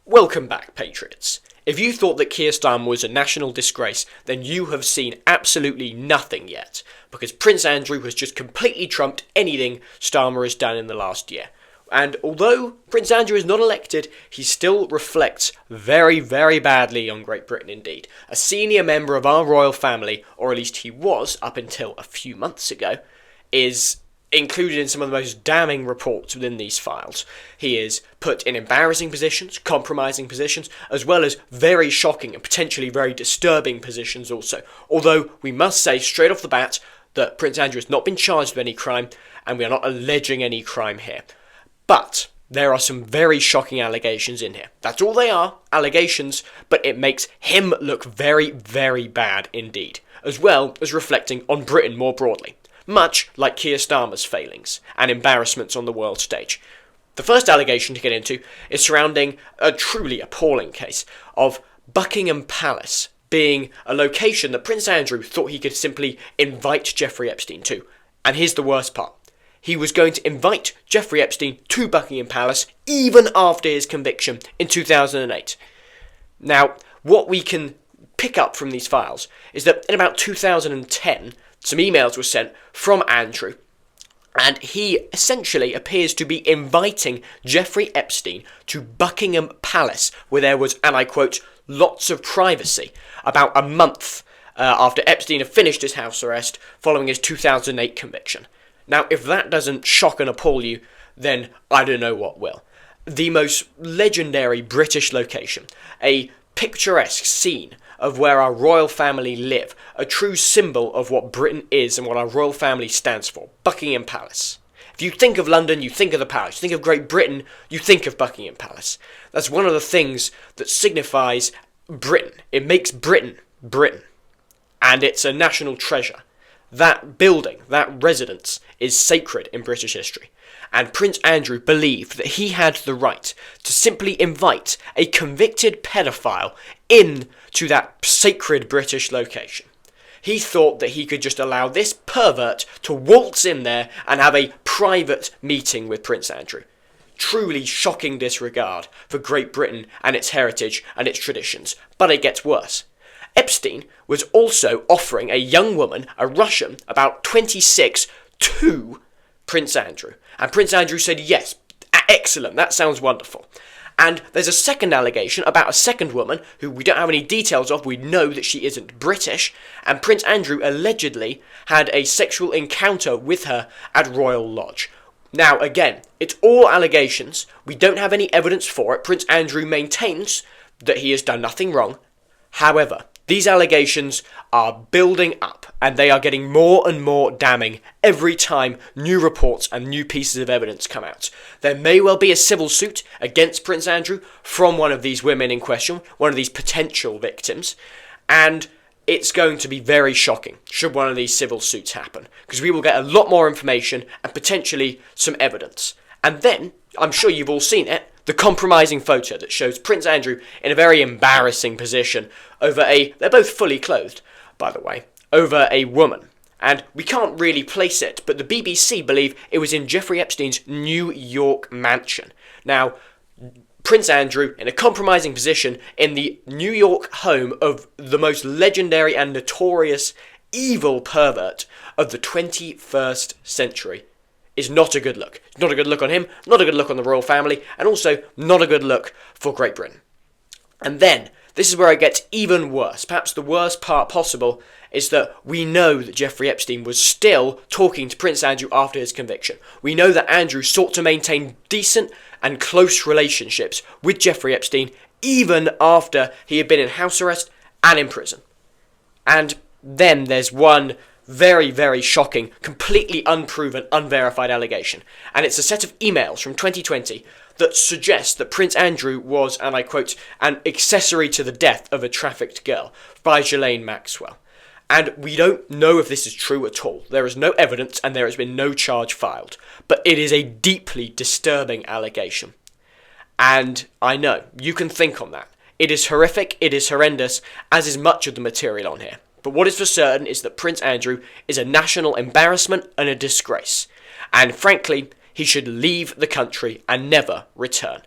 Welcome back, Patriots. If you thought that Keir Starmer was a national disgrace, then you have seen absolutely nothing yet, because Prince Andrew has just completely trumped anything Starmer has done in the last year. And although Prince Andrew is not elected, he still reflects very, very badly on Great Britain indeed. A senior member of our royal family, or at least he was up until a few months ago, is included in some of the most damning reports within these files. He is put in embarrassing positions, compromising positions, as well as very shocking and potentially very disturbing positions also. Although we must say straight off the bat that Prince Andrew has not been charged with any crime, and we are not alleging any crime here. But there are some very shocking allegations in here. That's all they are, allegations, but it makes him look very, very bad indeed, as well as reflecting on Britain more broadly, much like Keir Starmer's failings and embarrassments on the world stage. The first allegation to get into is surrounding a truly appalling case of Buckingham Palace being a location that Prince Andrew thought he could simply invite Jeffrey Epstein to. And here's the worst part. He was going to invite Jeffrey Epstein to Buckingham Palace even after his conviction in 2008. Now, what we can pick up from these files is that in about 2010, some emails were sent from Andrew, and he essentially appears to be inviting Jeffrey Epstein to Buckingham Palace, where there was, and I quote, lots of privacy, about a month after Epstein had finished his house arrest following his 2008 conviction. Now, if that doesn't shock and appall you, then I don't know what will. The most legendary British location, a picturesque scene of where our royal family live, a true symbol of what Britain is and what our royal family stands for, Buckingham Palace. If you think of London, you think of the palace. You think of Great Britain, you think of Buckingham Palace. That's one of the things that signifies Britain. It makes Britain, Britain. And it's a national treasure. That building, that residence, is sacred in British history. And Prince Andrew believed that he had the right to simply invite a convicted pedophile in to that sacred British location. He thought that he could just allow this pervert to waltz in there and have a private meeting with Prince Andrew. Truly shocking disregard for Great Britain and its heritage and its traditions. But it gets worse. Epstein was also offering a young woman, a Russian, about 26, to Prince Andrew. And Prince Andrew said, yes, excellent, that sounds wonderful. And there's a second allegation about a second woman who we don't have any details of. We know that she isn't British. And Prince Andrew allegedly had a sexual encounter with her at Royal Lodge. Now, again, it's all allegations. We don't have any evidence for it. Prince Andrew maintains that he has done nothing wrong. However, these allegations are building up, and they are getting more and more damning every time new reports and new pieces of evidence come out. There may well be a civil suit against Prince Andrew from one of these women in question, one of these potential victims, and it's going to be very shocking should one of these civil suits happen, because we will get a lot more information and potentially some evidence. And then, I'm sure you've all seen it, the compromising photo that shows Prince Andrew in a very embarrassing position over they're both fully clothed, by the way, over a woman. And we can't really place it, but the BBC believe it was in Jeffrey Epstein's New York mansion. Now, Prince Andrew in a compromising position in the New York home of the most legendary and notorious evil pervert of the 21st century. Is not a good look. It's not a good look on him, not a good look on the royal family, and also not a good look for Great Britain. And then, this is where it gets even worse. Perhaps the worst part possible is that we know that Jeffrey Epstein was still talking to Prince Andrew after his conviction. We know that Andrew sought to maintain decent and close relationships with Jeffrey Epstein even after he had been in house arrest and in prison. And then there's one very, very shocking, completely unproven, unverified allegation. And it's a set of emails from 2020 that suggest that Prince Andrew was, and I quote, an accessory to the death of a trafficked girl by Ghislaine Maxwell. And we don't know if this is true at all. There is no evidence and there has been no charge filed. But it is a deeply disturbing allegation. And I know, you can think on that. It is horrific, it is horrendous, as is much of the material on here. But what is for certain is that Prince Andrew is a national embarrassment and a disgrace. And frankly, he should leave the country and never return.